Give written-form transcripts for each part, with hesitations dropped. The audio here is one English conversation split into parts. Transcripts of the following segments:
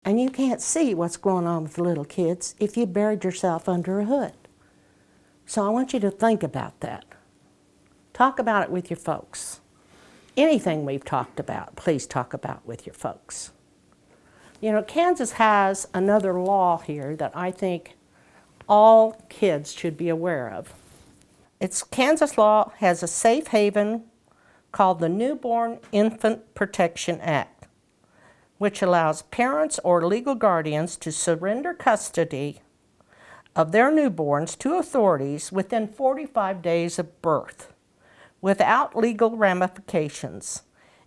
And you can't see what's going on with the little kids if you buried yourself under a hood. So I want you to think about that. Talk about it with your folks. Anything we've talked about, please talk about with your folks. You know, Kansas has another law here that I think all kids should be aware of. Kansas law has a safe haven called the Newborn Infant Protection Act, which allows parents or legal guardians to surrender custody of their newborns to authorities within 45 days of birth, without legal ramifications.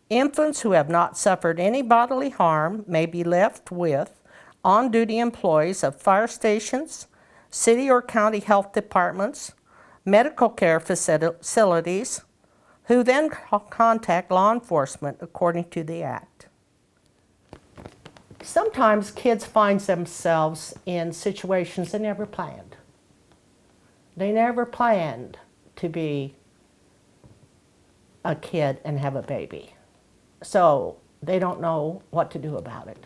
Infants who have not suffered any bodily harm may be left with on-duty employees of fire stations, city or county health departments, medical care facilities, who then contact law enforcement according to the act. Sometimes kids find themselves in situations they never planned. They never planned to be a kid and have a baby. So they don't know what to do about it.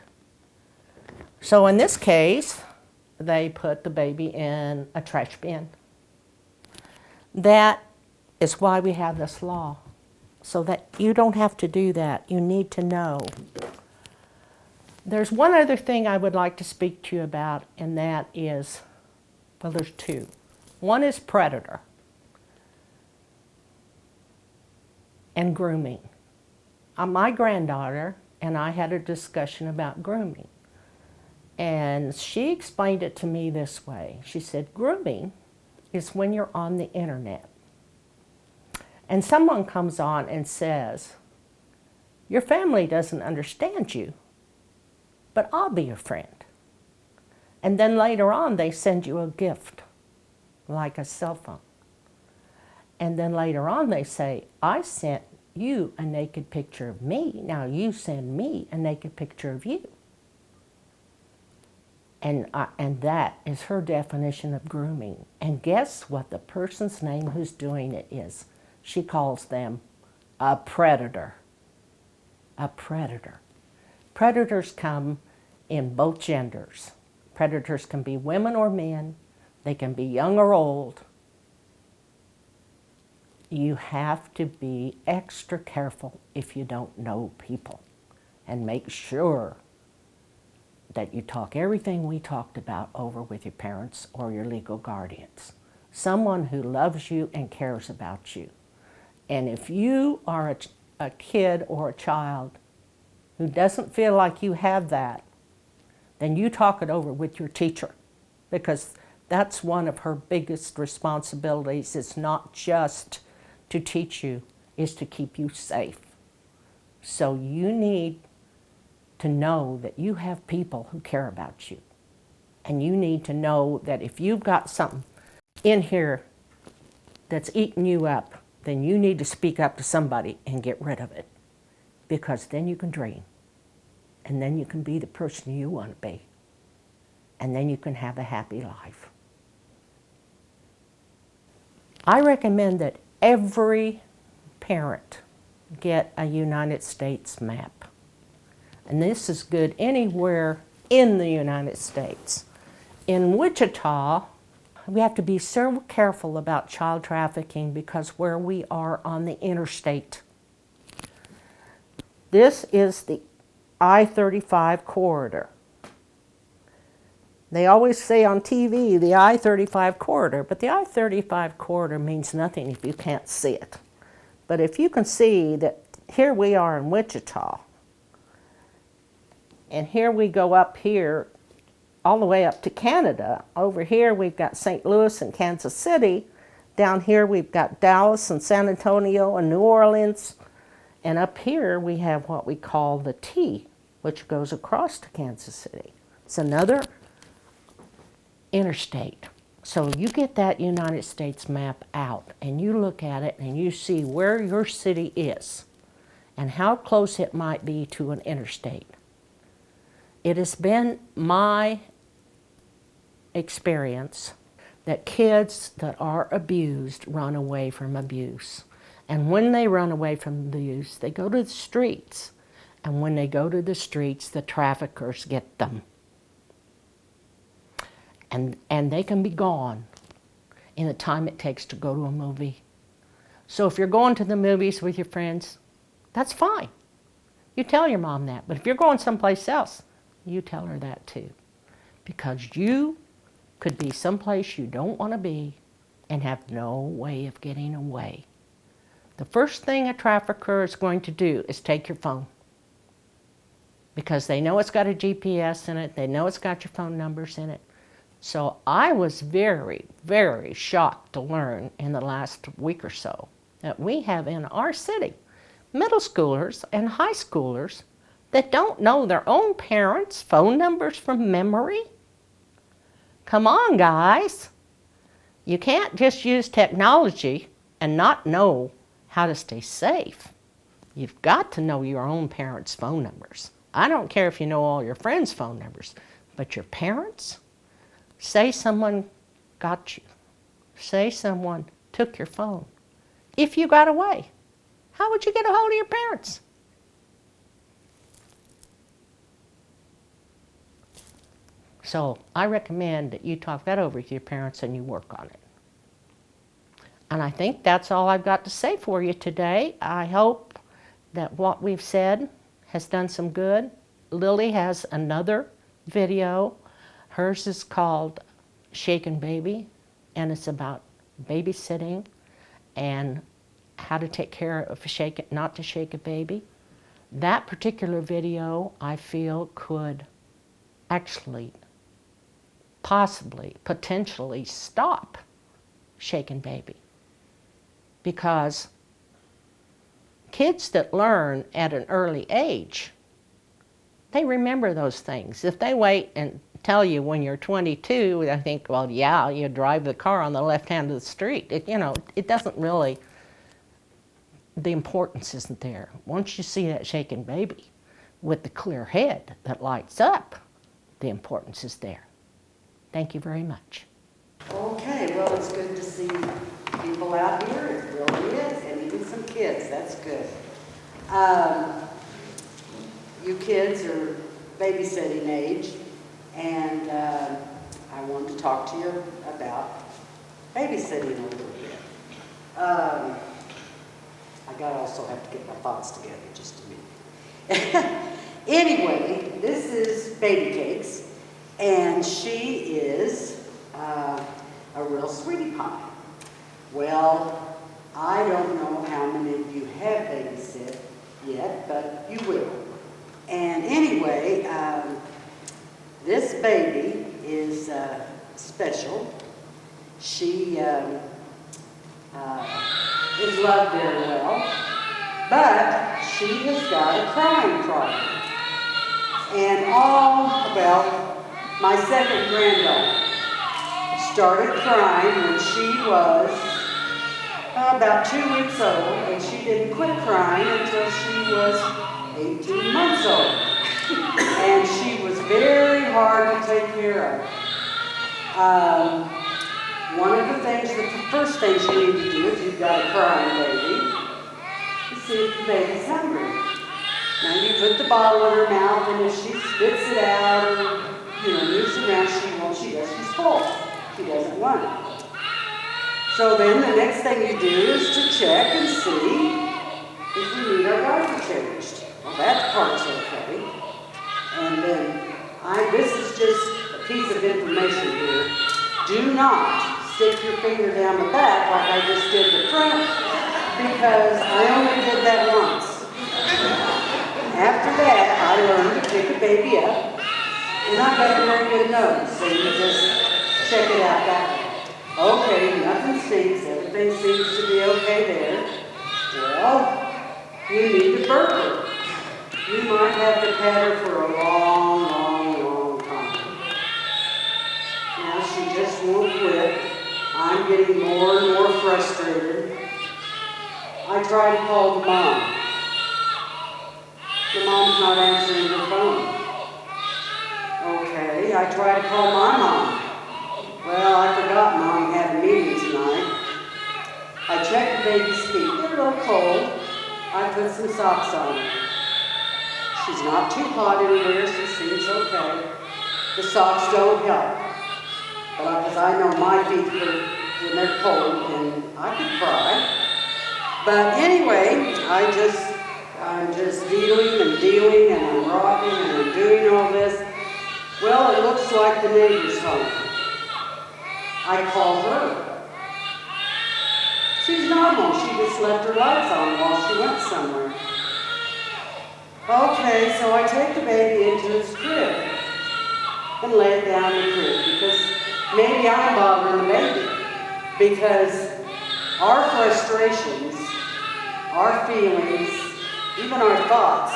So in this case, they put the baby in a trash bin. That is why we have this law, so that you don't have to do that. You need to know. There's one other thing I would like to speak to you about, and that is, well, there's two. One is predator and grooming. My granddaughter and I had a discussion about grooming, and she explained it to me this way. She said, grooming is when you're on the internet and someone comes on and says, your family doesn't understand you, but I'll be your friend. And then later on they send you a gift, like a cell phone. And then later on they say, I sent you a naked picture of me, now you send me a naked picture of you. And that is her definition of grooming. And guess what the person's name who's doing it is? She calls them a predator. A predator. Predators come in both genders. Predators can be women or men. They can be young or old. You have to be extra careful if you don't know people, and make sure that you talk everything we talked about over with your parents or your legal guardians. Someone who loves you and cares about you. And if you are a kid or a child who doesn't feel like you have that, then you talk it over with your teacher, because that's one of her biggest responsibilities. It's not just to teach you, is to keep you safe. So you need to know that you have people who care about you. And you need to know that if you've got something in here that's eating you up, then you need to speak up to somebody and get rid of it. Because then you can dream. And then you can be the person you want to be. And then you can have a happy life. I recommend that every parent get a United States map. And this is good anywhere in the United States. In Wichita, we have to be so careful about child trafficking because where we are on the interstate. This is the I-35 corridor. They always say on TV, the I-35 corridor, but the I-35 corridor means nothing if you can't see it. But if you can see that here we are in Wichita, and here we go up here, all the way up to Canada. Over here we've got St. Louis and Kansas City. Down here we've got Dallas and San Antonio and New Orleans. And up here we have what we call the T, which goes across to Kansas City. It's another interstate. So you get that United States map out and you look at it and you see where your city is and how close it might be to an interstate. It has been my experience that kids that are abused run away from abuse. And when they run away from abuse, they go to the streets And when they go to the streets, the traffickers get them. And they can be gone in the time it takes to go to a movie. So if you're going to the movies with your friends, that's fine. You tell your mom that. But if you're going someplace else, you tell her that too. Because you could be someplace you don't want to be and have no way of getting away. The first thing a trafficker is going to do is take your phone. Because they know it's got a GPS in it. They know it's got your phone numbers in it. So I was very, very shocked to learn in the last week or so that we have in our city middle schoolers and high schoolers that don't know their own parents' phone numbers from memory. Come on, guys. You can't just use technology and not know how to stay safe. You've got to know your own parents' phone numbers. I don't care if you know all your friends' phone numbers, but your parents? Say someone got you. Say someone took your phone. If you got away, how would you get a hold of your parents? So I recommend that you talk that over with your parents and you work on it. And I think that's all I've got to say for you today. I hope that what we've said has done some good. Lily has another video. Hers is called Shaken Baby, and it's about babysitting and how to take care of not to shake a baby. That particular video, I feel, could actually, possibly, potentially stop shaken baby. Because kids that learn at an early age, they remember those things. If they wait and tell you when you're 22, I think, well, yeah, you drive the car on the left hand of the street. It doesn't really, the importance isn't there. Once you see that shaken baby with the clear head that lights up, the importance is there. Thank you very much. Okay, well, it's good to see people out here. It really is, and even some kids. That's good. You kids are babysitting age, and I wanted to talk to you about babysitting a little bit. I also have to get my thoughts together just a minute. Anyway, this is Baby Cakes, and she is a real sweetie pie. Well, I don't know how many of you have babysit yet, but you will. And anyway, this baby is special. She is loved very well, but she has got a crying problem. And my second granddaughter started crying when she was about 2 weeks old, and she didn't quit crying until she was 18 months old. And she was very hard to take care of. One of the first things you need to do if you've got a crying baby is see if the baby's hungry. Now you put the bottle in her mouth, and if she spits it out or moves around, she does. She's full. She doesn't want it. So then the next thing you do is to check and see if we need our diaper changed. Well, that part's okay. And then this is just a piece of information here. Do not stick your finger down the back like I just did the front, because I only did that once. After that, I learned to pick a baby up, and I got a very good nose, so you just check it out that way. Okay, nothing stinks, everything seems to be okay there. Well, you need to burp her. You might have to pat her for a long, long, long time. Now she just won't quit. I'm getting more and more frustrated. I try to call the mom. The mom's not answering her phone. Okay, I try to call my mom. Well, I forgot Mom had a meeting tonight. I checked the baby's feet. They're a little cold. I put some socks on her. She's not too hot anywhere, she seems okay. The socks don't help. But because I know my feet hurt when they're cold, and I could cry. But anyway, I'm just dealing, and I'm rocking, and I'm doing all this. Well, it looks like the neighbor's home. I call her. She's normal. She just left her lights on while she went somewhere. Okay, so I take the baby into its crib and lay it down in the crib because maybe I'm bothering the baby. Because our frustrations, our feelings, even our thoughts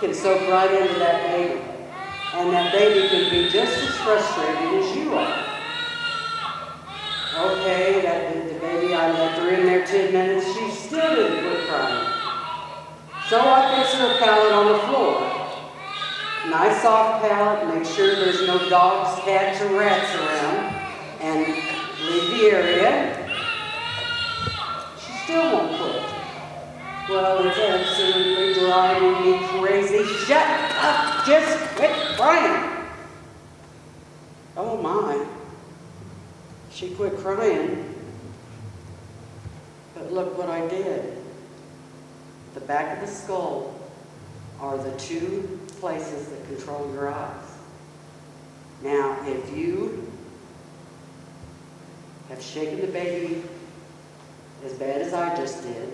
can soak right into that baby. And that baby can be just as frustrated as you are. Okay, the baby, I left her in there 10 minutes, she still didn't quit crying. So I fix her a pallet on the floor. Nice soft pallet, make sure there's no dogs, cats, or rats around, and leave the area. She still won't quit. Well, it's absolutely driving me crazy. Shut up! Just quit crying! Oh my. She quit crying. But look what I did. The back of the skull are the two places that control your eyes. Now, if you have shaken the baby as bad as I just did,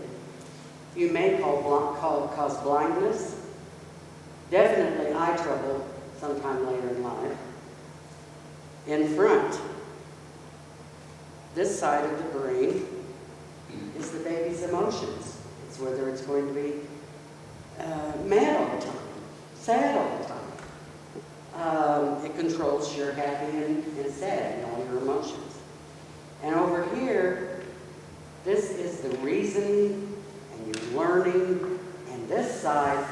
you may cause blindness, definitely eye trouble sometime later in life. In front, this side of the brain is the baby's emotions. It's whether it's going to be mad all the time, sad all the time. It controls your happy and sad and all your emotions. And over here, this is the reasoning and your learning. And this side,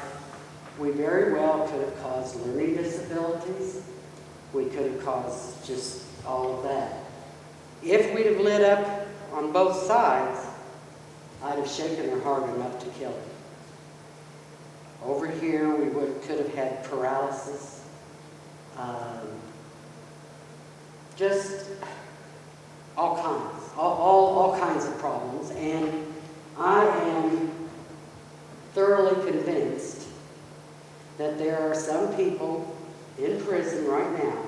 we very well could have caused learning disabilities. We could have caused just all of that. If we'd have lit up on both sides, I'd have shaken her hard enough to kill her. Over here, we could have had paralysis. Just all kinds of problems. And I am thoroughly convinced that there are some people in prison right now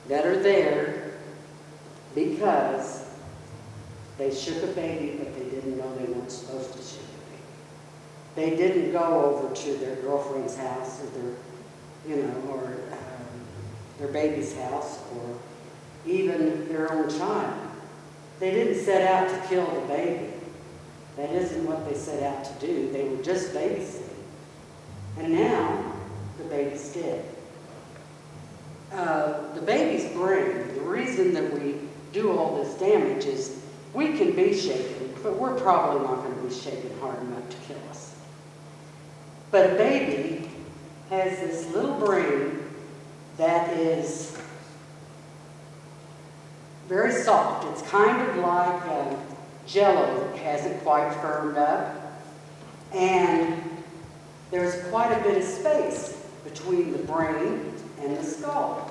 that are there because they shook a baby, but they didn't know they weren't supposed to shook a baby. They didn't go over to their girlfriend's house or their baby's house or even their own child. They didn't set out to kill the baby. That isn't what they set out to do. They were just babysitting. And now, the baby's dead. The baby's brain, the reason that we do all this damage is we can be shaken, but we're probably not going to be shaken hard enough to kill us. But a baby has this little brain that is very soft. It's kind of like Jell-O that hasn't quite firmed up. And there's quite a bit of space between the brain and the skull.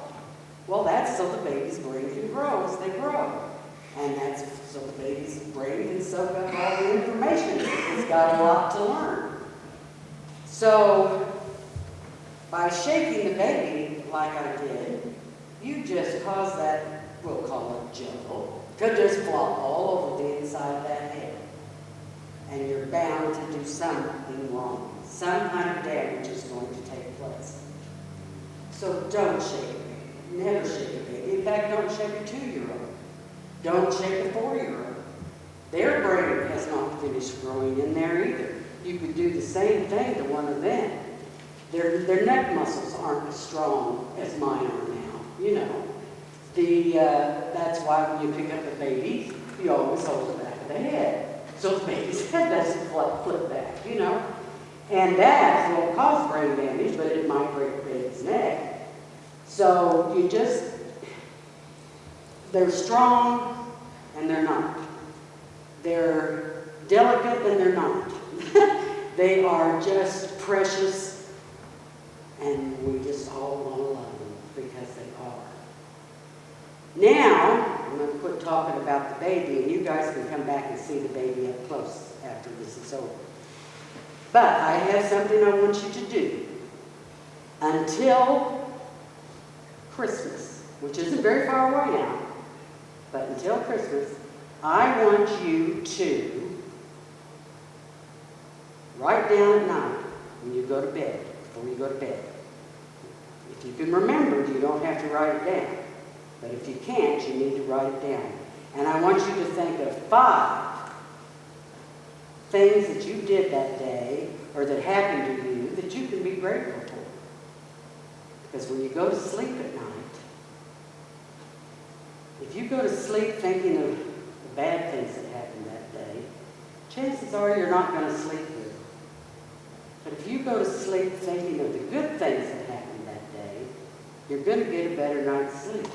Well, that's so the baby's brain can grow as they grow. And that's so the baby's brain can soak up all the information. It's got a lot to learn. So, by shaking the baby like I did, you just cause that, we'll call it Jell-O, to just flop all over the inside of that head. And you're bound to do something wrong. Some kind of damage is going to take place. So don't shake a baby. Never shake a baby. In fact, don't shake a 2-year-old. Don't shake a 4-year-old. Their brain has not finished growing in there either. You could do the same thing to one of them. Their neck muscles aren't as strong as mine are now, you know. That's why when you pick up a baby, you always hold the back of the head. So the baby's head doesn't flip back, you know. And that will cause brain damage, but it might break the baby's neck. So they're strong and they're not. They're delicate and they're not. They are just precious, and we just all want to love them because they are. Now, I'm going to quit talking about the baby, and you guys can come back and see the baby up close after this is over. But I have something I want you to do. Until Christmas, which isn't very far away now, but until Christmas, I want you to write down at night when you go to bed, before you go to bed. If you can remember, you don't have to write it down. But if you can't, you need to write it down. And I want you to think of 5 things that you did that day or that happened to you that you can be grateful for. Because when you go to sleep at night, if you go to sleep thinking of the bad things that happened that day, chances are you're not going to sleep good. But if you go to sleep thinking of the good things that happened that day, you're going to get a better night's sleep.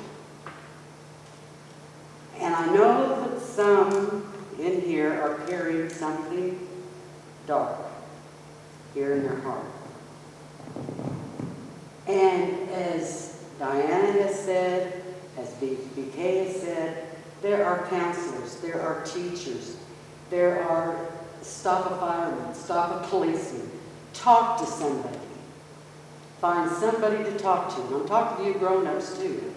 And I know that some in here are carrying something dark here in their heart. And as Diana has said, as BK has said, there are counselors, there are teachers, there are stop a fireman, stop a policeman. Talk to somebody. Find somebody to talk to. And I'm talking to you grown-ups too.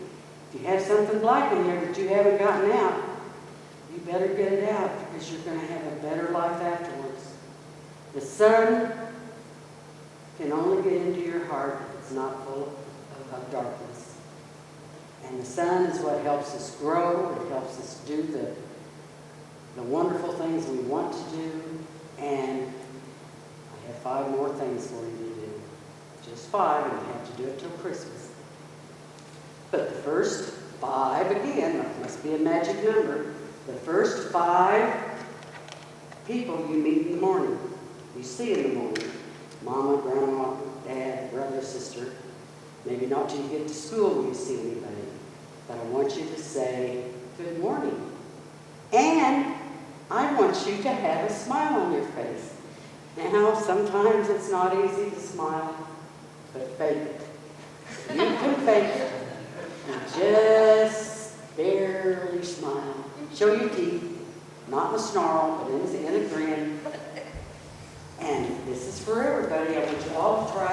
If you have something black in there that you haven't gotten out, you better get it out because you're going to have a better life afterwards. The sun can only get into your heart if it's not full of darkness. And the sun is what helps us grow. It helps us do the wonderful things we want to do. And I have 5 more things for you to do. Just 5, and you have to do it till Christmas. But the first 5, again, that must be a magic number. The first 5 people you meet in the morning, you see in the morning, mama, grandma, dad, brother, sister. Maybe not till you get to school when you see anybody. But I want you to say, good morning. And I want you to have a smile on your face. Now, sometimes it's not easy to smile, but fake it. You can fake it. And just barely smile. Show your teeth, not in a snarl, but in a grin. And this is for everybody. I want you all to try